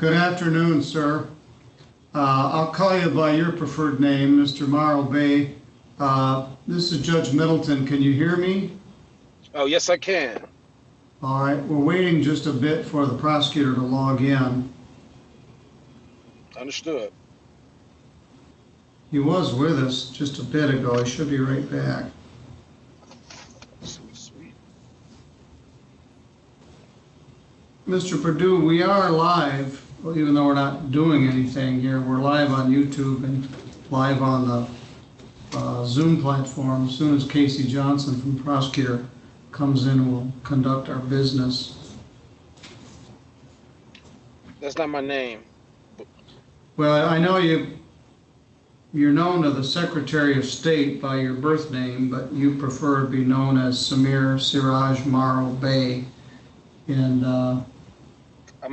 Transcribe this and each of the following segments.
Good afternoon, sir. I'll call you by your preferred name, Mr. Morrow Bay. This is Judge Middleton. Can you hear me? Oh, yes, I can. All right. We're waiting just a bit for the prosecutor to log in. Understood. He was with us just a bit ago. He should be right back. Sweet, sweet. Mr. Perdue, we are live, even though we're not doing anything here. We're live on YouTube and live on the Zoom platform. As soon as Casey Johnson from prosecutor comes in, we'll conduct our business. That's not my name. Well, I know you're known to the Secretary of State by your birth name, but you prefer to be known as Samir Siraj Morrow Bay. And I'm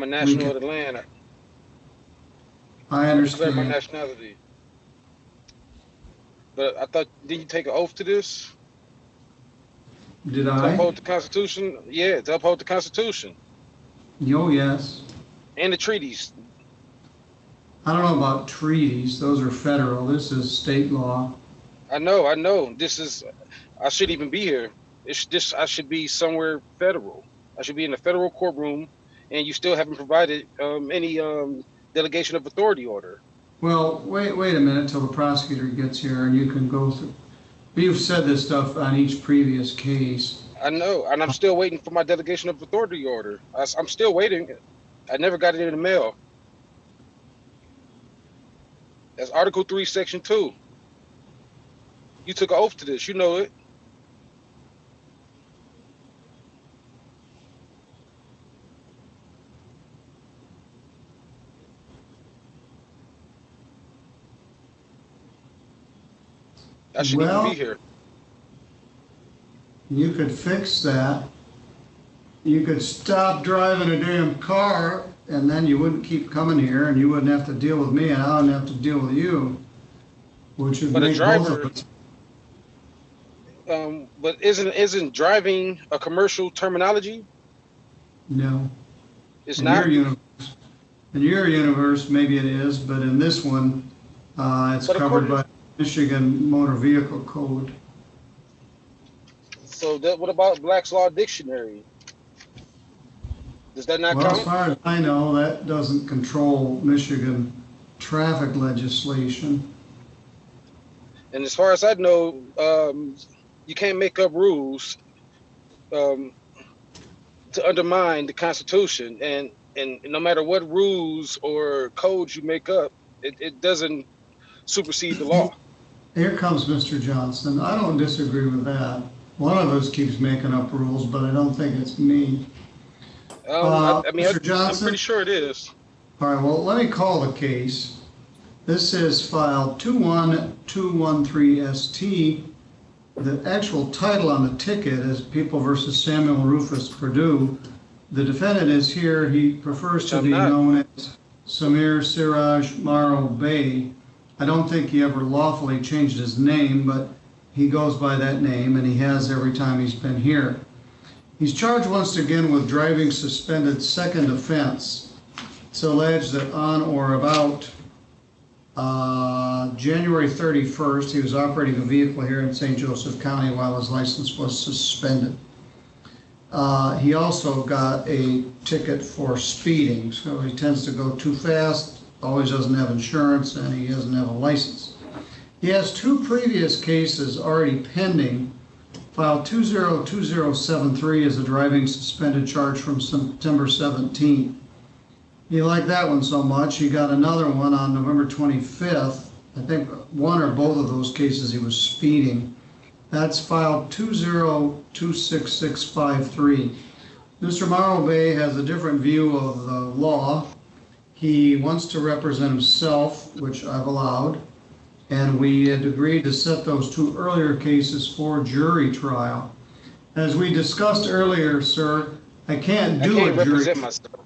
a national of the land. I understand. My nationality. But I thought, did you take an oath to this? Did To I? uphold the Constitution? Yeah, to uphold the Constitution. Oh, yes. And the treaties. I don't know about treaties. Those are federal. This is state law. I know. This is, I shouldn't even be here. I should be somewhere federal. I should be in a federal courtroom, and you still haven't provided any delegation of authority order. Well, wait a minute till the prosecutor gets here and you can go through. You've said this stuff on each previous case. I know, and I'm still waiting for my delegation of authority order. I'm still waiting. I never got it in the mail. That's Article 3, Section 2. You took an oath to this. You know it. I shouldn't even be here. You could fix that. You could stop driving a damn car, and then you wouldn't keep coming here, and you wouldn't have to deal with me, and I wouldn't have to deal with you, which would make both of us. But isn't driving a commercial terminology? No. It's not. In your universe, maybe it is, but in this one, it's covered by Michigan Motor Vehicle Code. So what about Black's Law Dictionary? Does that not count? Well, as far as I know, that doesn't control Michigan traffic legislation. And as far as I know, you can't make up rules to undermine the Constitution. And no matter what rules or codes you make up, it doesn't supersede the law. Here comes Mr. Johnson. I don't disagree with that. One of us keeps making up rules, but I don't think it's me. Mr. Johnson? I'm pretty sure it is. All right, well, let me call the case. This is file 21213ST. The actual title on the ticket is People versus Samuel Rufus Perdue. The defendant is here. He prefers to be known as Samir Siraj Morrow Bay. I don't think he ever lawfully changed his name, but he goes by that name, and he has every time he's been here. He's charged once again with driving suspended second offense. It's alleged that on or about January 31st, he was operating a vehicle here in St. Joseph County while his license was suspended. He also got a ticket for speeding, so he tends to go too fast, always doesn't have insurance, and he doesn't have a license. He has two previous cases already pending. File 202073 is a driving suspended charge from September 17th. He liked that one so much, he got another one on November 25th. I think one or both of those cases he was speeding. That's file 2026653. Mr. Morrow Bay has a different view of the law. He wants to represent himself, which I've allowed, and we had agreed to set those two earlier cases for jury trial. As we discussed earlier, sir, I can't represent myself.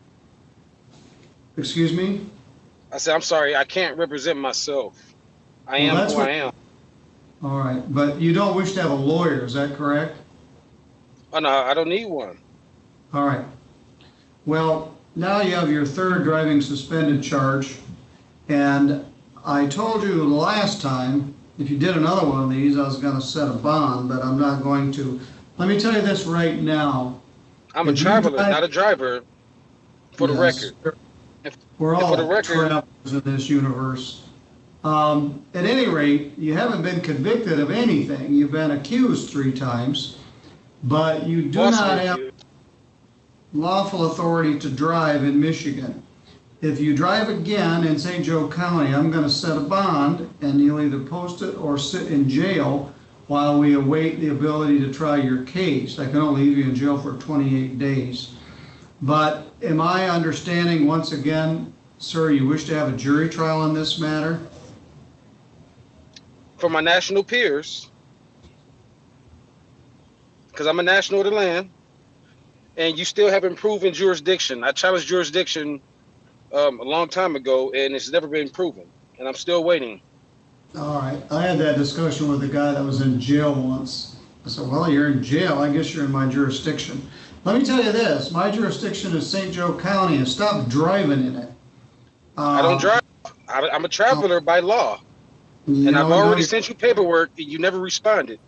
Excuse me? I said, I'm sorry, I can't represent myself. I am who I am. All right, but you don't wish to have a lawyer, is that correct? Oh, no, I don't need one. All right. Well, now you have your third driving suspended charge. And I told you last time, if you did another one of these, I was going to set a bond, but I'm not going to. Let me tell you this right now. I'm a traveler, not a driver, for the record. We're all for the record, travelers in this universe. At any rate, you haven't been convicted of anything. You've been accused 3 times, but you do not have lawful authority to drive in Michigan. If you drive again in St. Joe County, I'm going to set a bond, and you'll either post it or sit in jail while we await the ability to try your case. I can only leave you in jail for 28 days. But am I understanding, once again, sir, you wish to have a jury trial on this matter? For my national peers, because I'm a national of the land, and you still haven't proven jurisdiction. I challenged jurisdiction a long time ago, and it's never been proven, and I'm still waiting. All right. I had that discussion with a guy that was in jail once. I said, well, you're in jail. I guess you're in my jurisdiction. Let me tell you this. My jurisdiction is St. Joe County, and stop driving in it. I don't drive. I'm a traveler by law. And I've already sent you paperwork, and you never responded.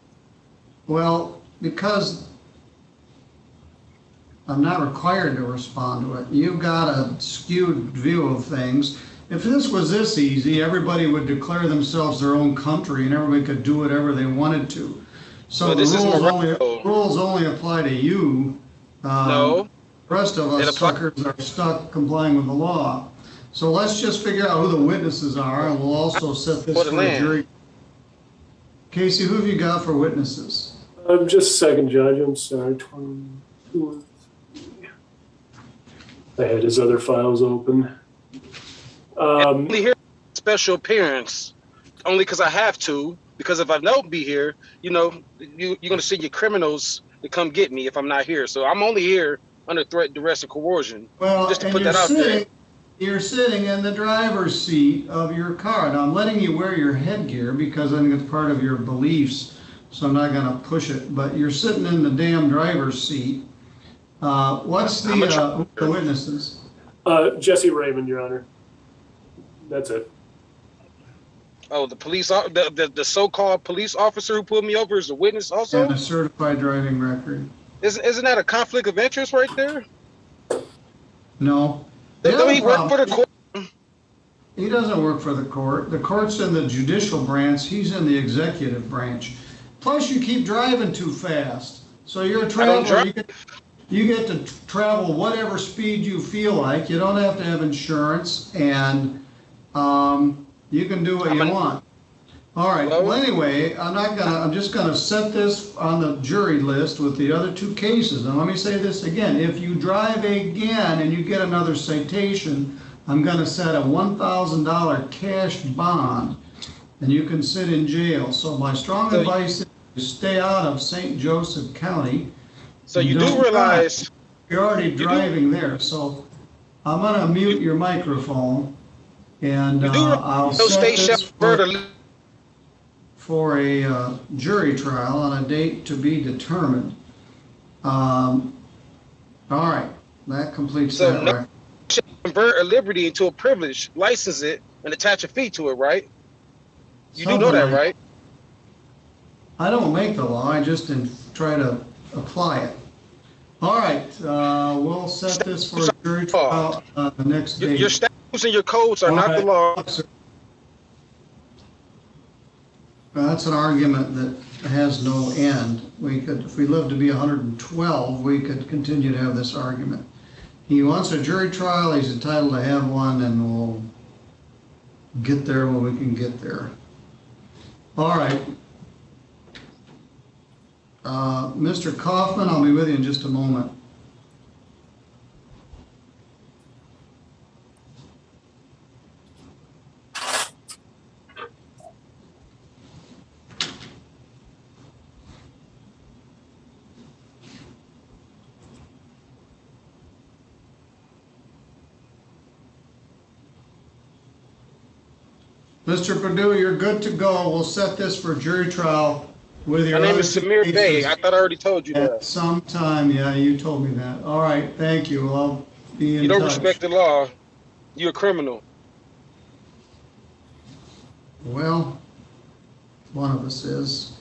Well, because I'm not required to respond to it. You've got a skewed view of things. If this was this easy, everybody would declare themselves their own country and everybody could do whatever they wanted to. So the rules only apply to you. No. The rest of us suckers are stuck complying with the law. So let's just figure out who the witnesses are, and we'll also set this for a jury. Casey, who have you got for witnesses? Just a second, Judge. I'm sorry. 22. I had his other files open. Only here special appearance, only because I have to. Because if I don't be here, you know, you're going to send your criminals to come get me if I'm not here. So I'm only here under threat, duress, and coercion. Well, just to put that out there. You're sitting in the driver's seat of your car. Now, I'm letting you wear your headgear because I think it's part of your beliefs, so I'm not going to push it. But you're sitting in the damn driver's seat. What's the witnesses? Jesse Raymond, Your Honor. That's it. Oh, the police, the so-called police officer who pulled me over is a witness also? And a certified driving record. Isn't that a conflict of interest right there? No. Don't he work for the court? He doesn't work for the court. The court's in the judicial branch. He's in the executive branch. Plus, you keep driving too fast. So you're a traveler. You get to travel whatever speed you feel like. You don't have to have insurance, and you can do what you want. All right. Well, anyway, I'm just gonna set this on the jury list with the other 2 cases. And let me say this again: if you drive again and you get another citation, I'm gonna set a $1,000 cash bond, and you can sit in jail. So my strong advice is stay out of St. Joseph County. So you do realize you're already driving there. So I'm gonna mute your microphone, and I'll set this for a jury trial on a date to be determined. All right, that completes that record. Convert a liberty into a privilege, license it, and attach a fee to it, right? You do know that, right? I don't make the law. I just try to apply it. All right, we'll set this for a jury trial the next day. Your statutes and your codes are not the law. That's an argument that has no end. We could, if we live to be 112, we could continue to have this argument. He wants a jury trial. He's entitled to have one, and we'll get there when we can get there. All right. Mr. Kaufman, I'll be with you in just a moment. Mr. Perdue, you're good to go. We'll set this for jury trial with your. My name is Samir Bey. I thought I already told you that. Sometime, yeah, you told me that. All right, thank you. I'll Be in You don't touch. respect the law, you're a criminal. Well, one of us is.